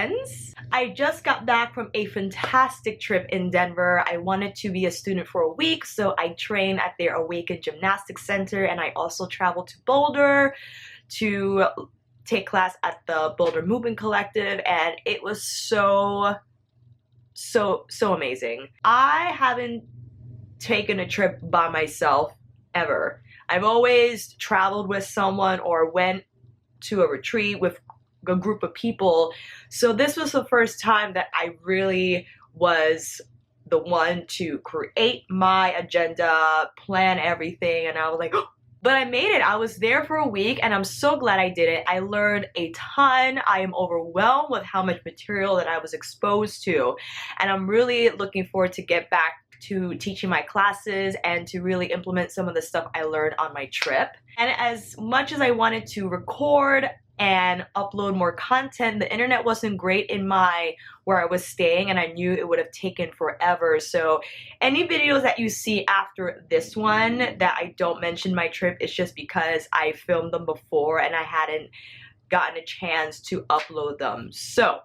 friends. I just got back from a fantastic trip in Denver. I wanted to be a student for a week, so I trained at their Awaken Gymnastics Center, and I also traveled to Boulder to take class at the Boulder Movement Collective, and it was so amazing. I haven't taken a trip by myself ever. I've always traveled with someone or went to a retreat with a group of people. So this was the first time that I really was the one to create my agenda, plan everything, and I was like, oh. But I made it. I was there for a week and I'm so glad I did it. I learned a ton. I am overwhelmed with how much material that I was exposed to. And I'm really looking forward to get back to teaching my classes and to really implement some of the stuff I learned on my trip. And as much as I wanted to record and upload more content, the internet wasn't great in where I was staying, and I knew it would have taken forever. So any videos that you see after this one that I don't mention my trip is just because I filmed them before and I hadn't gotten a chance to upload them. So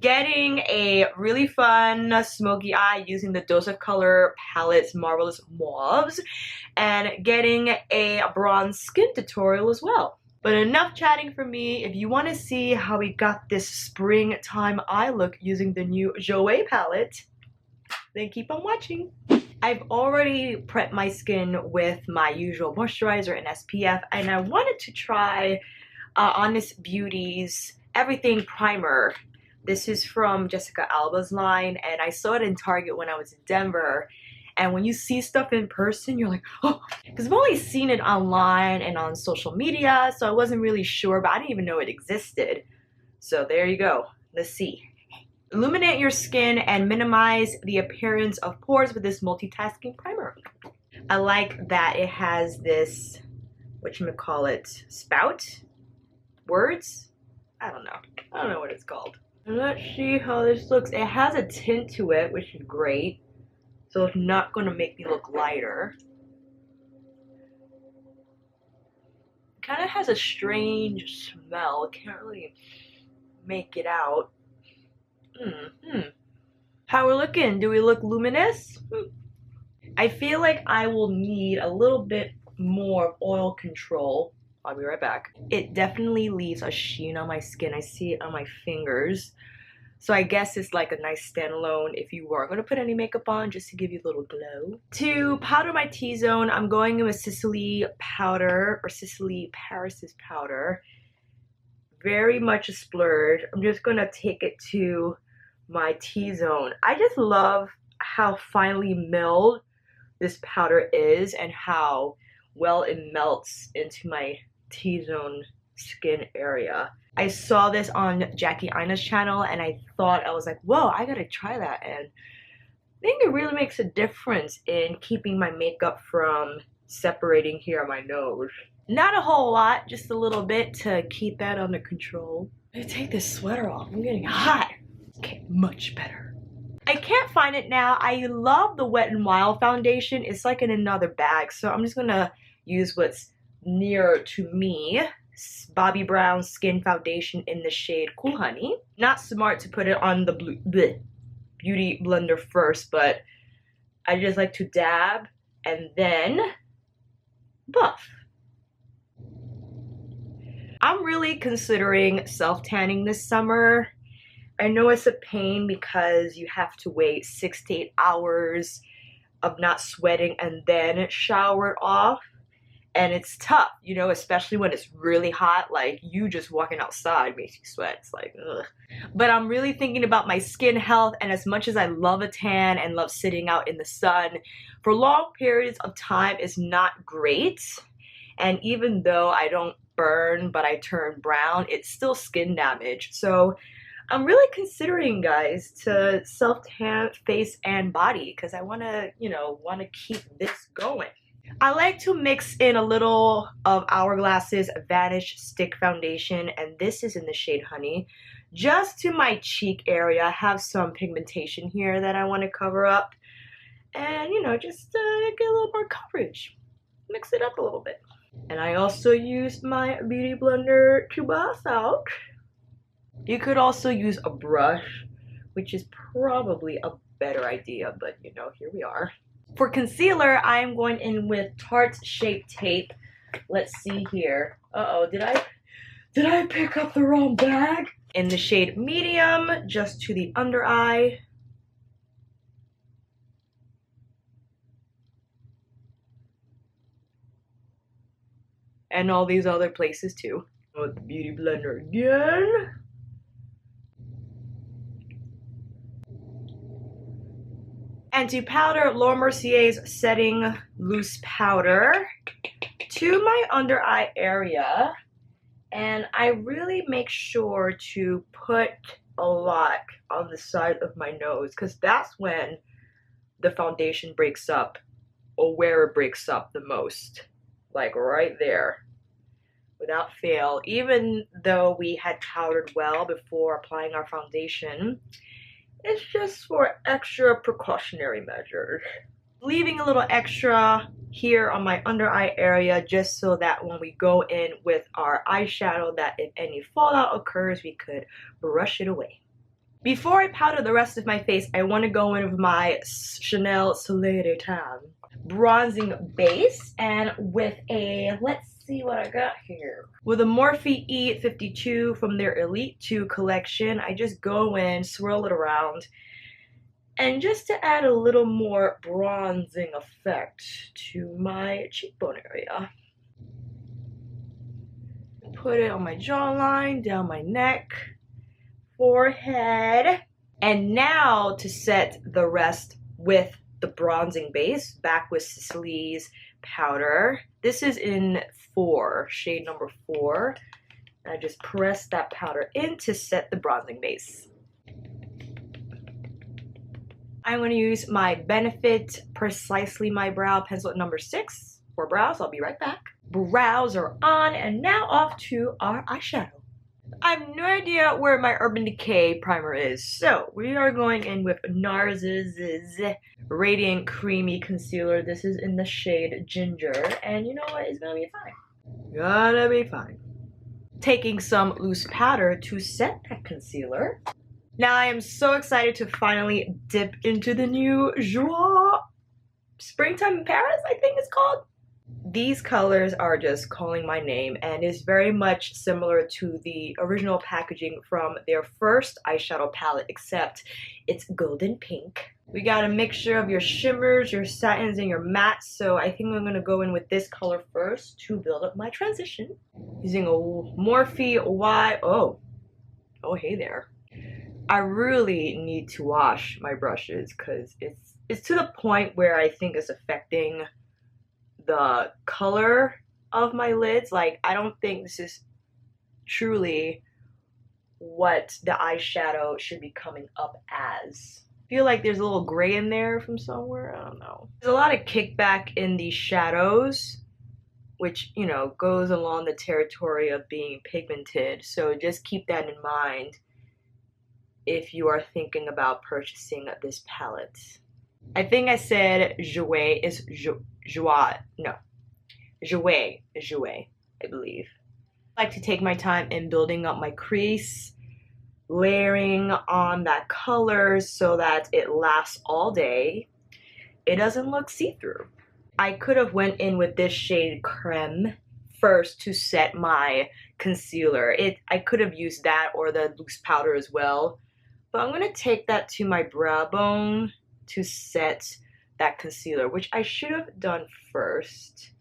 getting a really fun smoky eye using the Dose of Color palette's Marvelous Mauves, and getting a bronze skin tutorial as well. But enough chatting for me. If you want to see how we got this springtime eye look using the new Jouer palette, then keep on watching. I've already prepped my skin with my usual moisturizer and SPF, and I wanted to try Honest Beauty's Everything Primer. This is from Jessica Alba's line, and I saw it in Target when I was in Denver. And when you see stuff in person, you're like, oh, because I've only seen it online and on social media, so I wasn't really sure, but I didn't even know it existed. So there you go. Let's see. Illuminate your skin and minimize the appearance of pores with this multitasking primer. I like that it has this, whatchamacallit, spout? Words? I don't know what it's called. Let's see how this looks. It has a tint to it, which is great. So it's not going to make me look lighter. It kind of has a strange smell. I can't really make it out. How we're looking? Do we look luminous? I feel like I will need a little bit more oil control. I'll be right back. It definitely leaves a sheen on my skin. I see it on my fingers. So I guess it's like a nice standalone if you weren't going to put any makeup on, just to give you a little glow. To powder my T-zone, I'm going in with Sisley powder, or Sisley Paris's powder. Very much a splurge. I'm just going to take it to my T-zone. I just love how finely milled this powder is and how well it melts into my T-zone skin area. I saw this on Jackie Aina's channel and I was like, whoa, I gotta try that. And I think it really makes a difference in keeping my makeup from separating here on my nose. Not a whole lot, just a little bit to keep that under control. Let me take this sweater off. I'm getting hot. Okay, much better. I can't find it now. I love the Wet n Wild foundation. It's like in another bag, so I'm just gonna use what's near to me. Bobbi Brown Skin Foundation in the shade Cool Honey. Not smart to put it on the beauty blender first, but I just like to dab and then buff. I'm really considering self-tanning this summer. I know it's a pain because you have to wait 6 to 8 hours of not sweating and then shower it off. And it's tough, you know, especially when it's really hot. Like, you just walking outside makes you sweat. It's like, ugh. But I'm really thinking about my skin health, and as much as I love a tan and love sitting out in the sun, for long periods of time is not great. And even though I don't burn, but I turn brown, it's still skin damage. So I'm really considering, guys, to self-tan face and body, because I want to, you know, keep this going. I like to mix in a little of Hourglass's Vanish Stick Foundation, and this is in the shade Honey, just to my cheek area. I have some pigmentation here that I want to cover up, and, you know, just get a little more coverage. Mix it up a little bit. And I also used my beauty blender to buff out. You could also use a brush, which is probably a better idea, but you know, here we are. For concealer, I am going in with Tarte Shape Tape. Let's see here. Uh-oh, did I pick up the wrong bag? In the shade medium, just to the under eye. And all these other places too. With the beauty blender again. And to powder, Laure Mercier's Setting Loose Powder to my under eye area. And I really make sure to put a lot on the side of my nose, because that's when the foundation breaks up, or where it breaks up the most. Like right there. Without fail, even though we had powdered well before applying our foundation, it's just for extra precautionary measures. Leaving a little extra here on my under eye area, just so that when we go in with our eyeshadow, that if any fallout occurs, we could brush it away. Before I powder the rest of my face, I want to go in with my Chanel Soleil Daytime bronzing base, and with a, let's see what I got here. With a Morphe E52 from their Elite 2 collection, I just go in, swirl it around, and just to add a little more bronzing effect to my cheekbone area. Put it on my jawline, down my neck, forehead, and now to set the rest with the bronzing base, back with Sisley's powder. This is in 4, shade number 4. And I just press that powder in to set the bronzing base. I'm going to use my Benefit Precisely My Brow pencil number 6 for brows. I'll be right back. Brows are on, and now off to our eyeshadow. I have no idea where my Urban Decay primer is, so we are going in with NARS's Radiant Creamy Concealer. This is in the shade Ginger, and you know what? It's gonna be fine. Gonna be fine. Taking some loose powder to set that concealer. Now I am so excited to finally dip into the new Jouer Spring Time in Paris, I think it's called. These colors are just calling my name, and is very much similar to the original packaging from their first eyeshadow palette, except it's golden pink. We got a mixture of your shimmers, your satins, and your mattes, so I think I'm going to go in with this color first to build up my transition. Using a Morphe Y... Oh, hey there. I really need to wash my brushes, because it's to the point where I think it's affecting the color of my lids. Like, I don't think this is truly what the eyeshadow should be coming up as. I feel like there's a little gray in there from somewhere. I don't know. There's a lot of kickback in these shadows, which, you know, goes along the territory of being pigmented. So just keep that in mind if you are thinking about purchasing this palette. I think I said Jouer is Jouer, I believe. I like to take my time in building up my crease, layering on that color so that it lasts all day. It doesn't look see-through. I could have went in with this shade Creme first to set my concealer. I could have used that or the loose powder as well. But I'm going to take that to my brow bone to set that concealer, which I should have done first,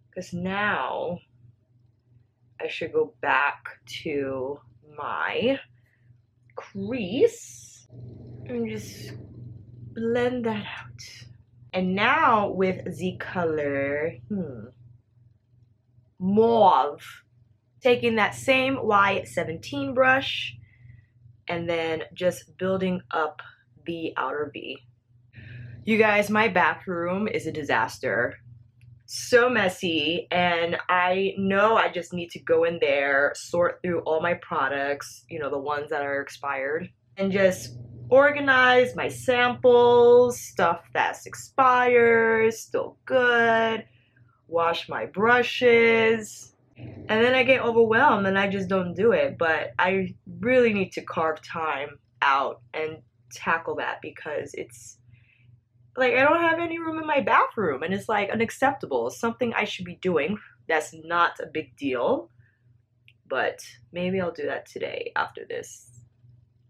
because now I should go back to my crease and just blend that out. And now with the color Mauve, taking that same Y17 brush and then just building up the outer V. You guys, my bathroom is a disaster. So messy, and I know I just need to go in there, sort through all my products, you know, the ones that are expired, and just organize my samples, stuff that's expired, still good, wash my brushes, And then I get overwhelmed and I just don't do it. But I really need to carve time out and tackle that because it's like I don't have any room in my bathroom and it's like unacceptable. It's something I should be doing. That's not a big deal. But maybe I'll do that today after this.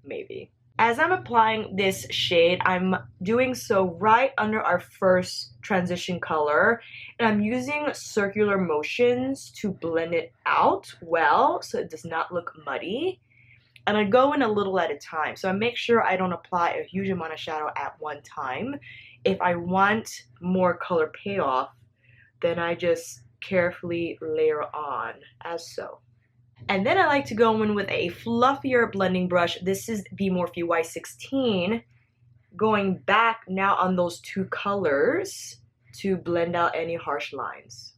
Maybe. As I'm applying this shade, I'm doing so right under our first transition color, and I'm using circular motions to blend it out well so it does not look muddy. And I go in a little at a time, so I make sure I don't apply a huge amount of shadow at one time. If I want more color payoff, then I just carefully layer on as so. And then I like to go in with a fluffier blending brush. This is the Morphe Y16. Going back now on those two colors to blend out any harsh lines.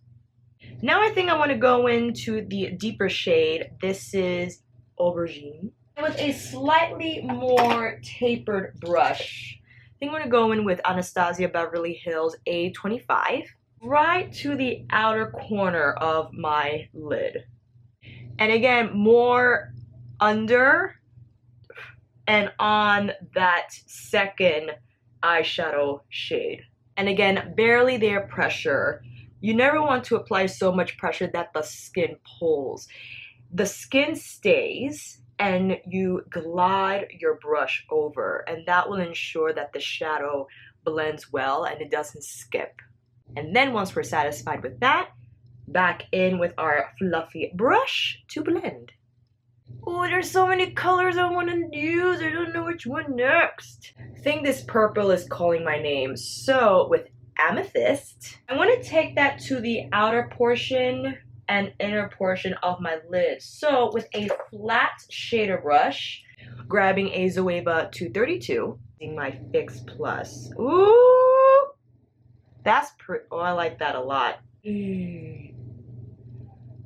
Now I think I want to go into the deeper shade. This is Aubergine. With a slightly more tapered brush. I think I'm going to go in with Anastasia Beverly Hills A25. Right to the outer corner of my lid. And again, more under and on that second eyeshadow shade. And again, barely there pressure. You never want to apply so much pressure that the skin pulls. The skin stays and you glide your brush over, and that will ensure that the shadow blends well and it doesn't skip. And then once we're satisfied with that, back in with our fluffy brush to blend. Oh, there's so many colors I want to use. I don't know which one next. I think this purple is calling my name. So with Amethyst, I want to take that to the outer portion and inner portion of my lid. So with a flat shader brush, grabbing a Zoeva 232, using my Fix Plus. Ooh, that's pretty. Oh, I like that a lot.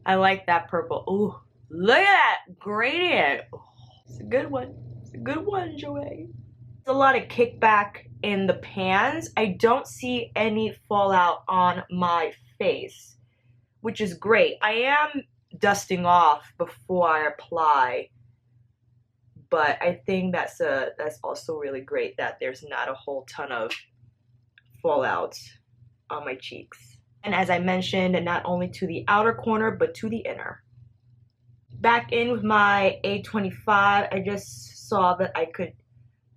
I like that purple. Ooh, look at that gradient. Oh, it's a good one. It's a good one, Jouer. There's a lot of kickback in the pans. I don't see any fallout on my face, which is great. I am dusting off before I apply, but I think that's also really great that there's not a whole ton of fallout on my cheeks. And as I mentioned, not only to the outer corner, but to the inner. Back in with my A25, I just saw that I could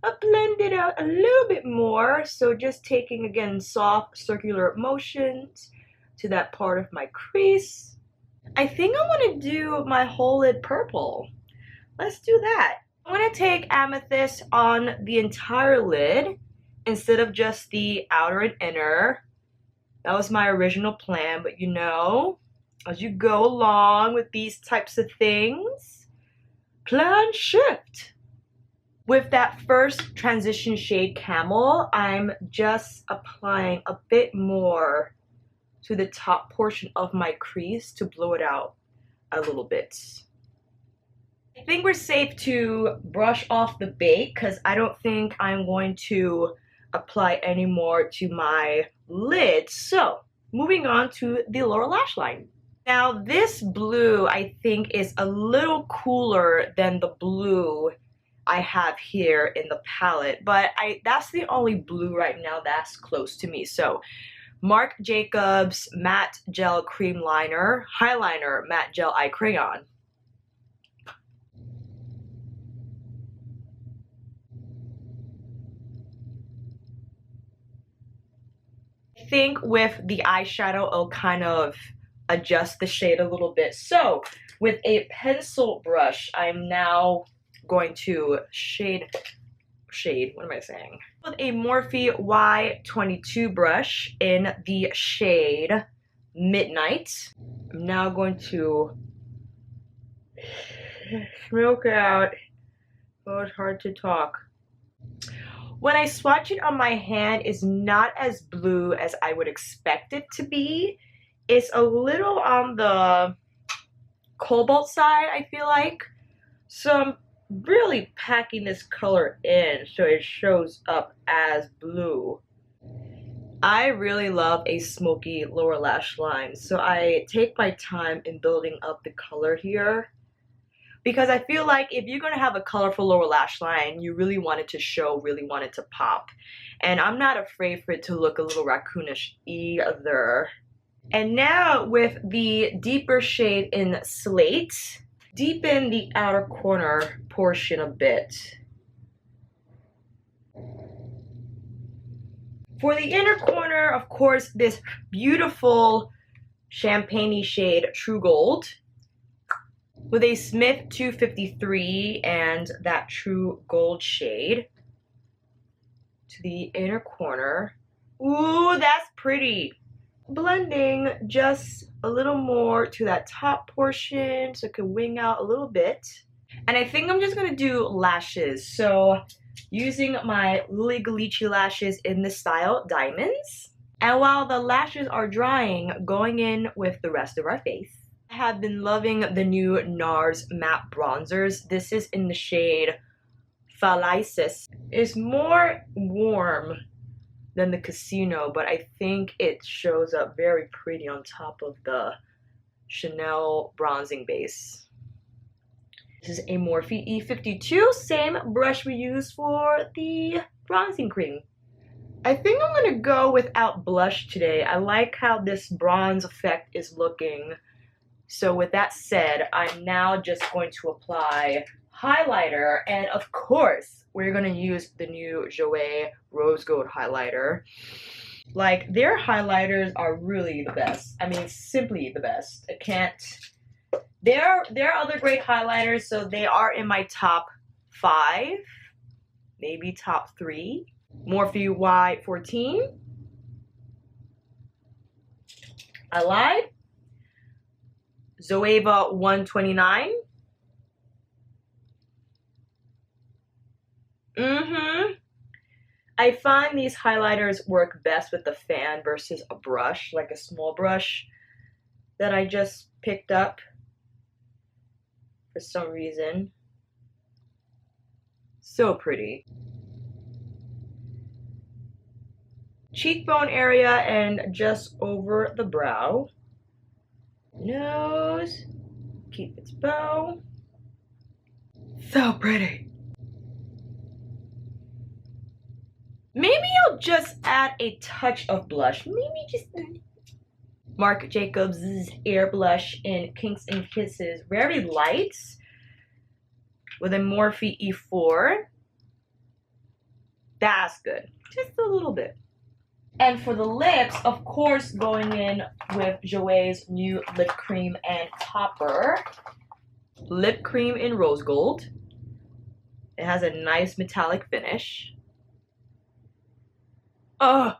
blend it out a little bit more. So just taking, again, soft circular motions to that part of my crease. I think I want to do my whole lid purple. Let's do that. I'm going to take Amethyst on the entire lid instead of just the outer and inner. That was my original plan, but you know, as you go along with these types of things, plans shift. With that first transition shade Camel, I'm just applying a bit more to the top portion of my crease to blow it out a little bit. I think we're safe to brush off the bake because I don't think I'm going to apply any more to my lid. So moving on to the lower lash line. Now this blue I think is a little cooler than the blue I have here in the palette, but that's the only blue right now that's close to me. So Marc Jacobs Matte Gel Cream Liner, Highliner Matte Gel Eye Crayon. I think with the eyeshadow, I'll kind of adjust the shade a little bit. So with a pencil brush, I'm now going to shade, what am I saying? With a Morphe Y22 brush in the shade Midnight, I'm now going to smoke out. Oh, it's hard to talk. When I swatch it on my hand, it's not as blue as I would expect it to be. It's a little on the cobalt side, I feel like. So I'm really packing this color in so it shows up as blue. I really love a smoky lower lash line, so I take my time in building up the color here. Because I feel like if you're going to have a colorful lower lash line, you really want it to show, really want it to pop. And I'm not afraid for it to look a little raccoonish either. And now with the deeper shade in Slate, deepen the outer corner portion a bit. For the inner corner, of course, this beautiful champagne-y shade True Gold with a Smith 253 and that True Gold shade to the inner corner. Ooh, that's pretty. Blending just a little more to that top portion so it can wing out a little bit. And I think I'm just gonna do lashes. So using my Lily Ghalichi lashes in the style Diamonds. And while the lashes are drying, going in with the rest of our face. I have been loving the new NARS matte bronzers. This is in the shade Phthalisis. It's more warm than the Casino, but I think it shows up very pretty on top of the Chanel bronzing base. This is a Morphe E52, same brush we used for the bronzing cream. I think I'm gonna go without blush today. I like how this bronze effect is looking. So with that said, I'm now just going to apply highlighter, and of course we're gonna use the new Jouer Rose Gold highlighter. Like, their highlighters are really the best. I mean, simply the best. I can't. There are other great highlighters, so they are in my top 5, maybe top 3. Morphe Y14. I lied. Zoeva 129. I find these highlighters work best with the fan versus a brush, like a small brush that I just picked up for some reason. So pretty. Cheekbone area and just over the brow. Nose, keep its bow. So pretty. Maybe I'll just add a touch of blush. Maybe just Marc Jacobs' Air Blush in Kinks and Kisses. Very light with a Morphe E4. That's good. Just a little bit. And for the lips, of course, going in with Jouer's new lip cream and topper. Lip cream in rose gold. It has a nice metallic finish. Oh.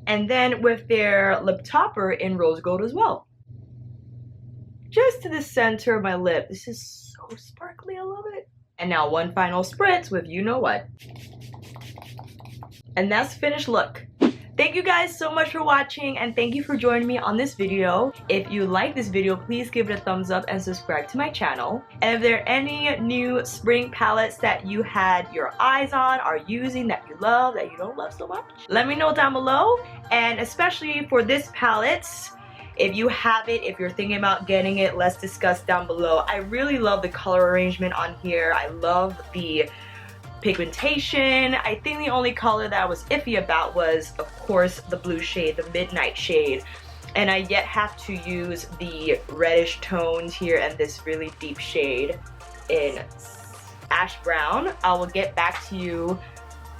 And then with their lip topper in rose gold as well. Just to the center of my lip. This is so sparkly, I love it. And now one final spritz with you know what. And that's finished look. Thank you guys so much for watching, and thank you for joining me on this video. If you like this video, please give it a thumbs up and subscribe to my channel. And if there are any new spring palettes that you had your eyes on, are using, that you love, that you don't love so much, let me know down below. And especially for this palette, if you have it, if you're thinking about getting it, let's discuss down below. I really love the color arrangement on here. I love the pigmentation. I think the only color that I was iffy about was, of course, the blue shade, the midnight shade. And I yet have to use the reddish tones here and this really deep shade in ash brown. I will get back to you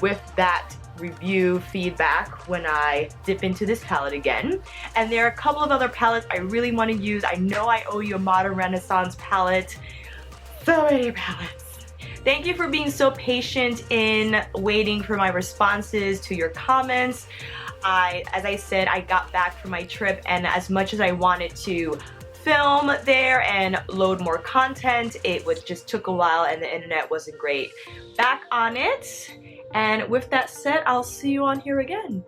with that review feedback when I dip into this palette again. And there are a couple of other palettes I really want to use. I know I owe you a Modern Renaissance palette. So many palettes. Thank you for being so patient in waiting for my responses to your comments. As I said, I got back from my trip, and as much as I wanted to film there and load more content, it just took a while and the internet wasn't great. Back on it, and with that said, I'll see you on here again.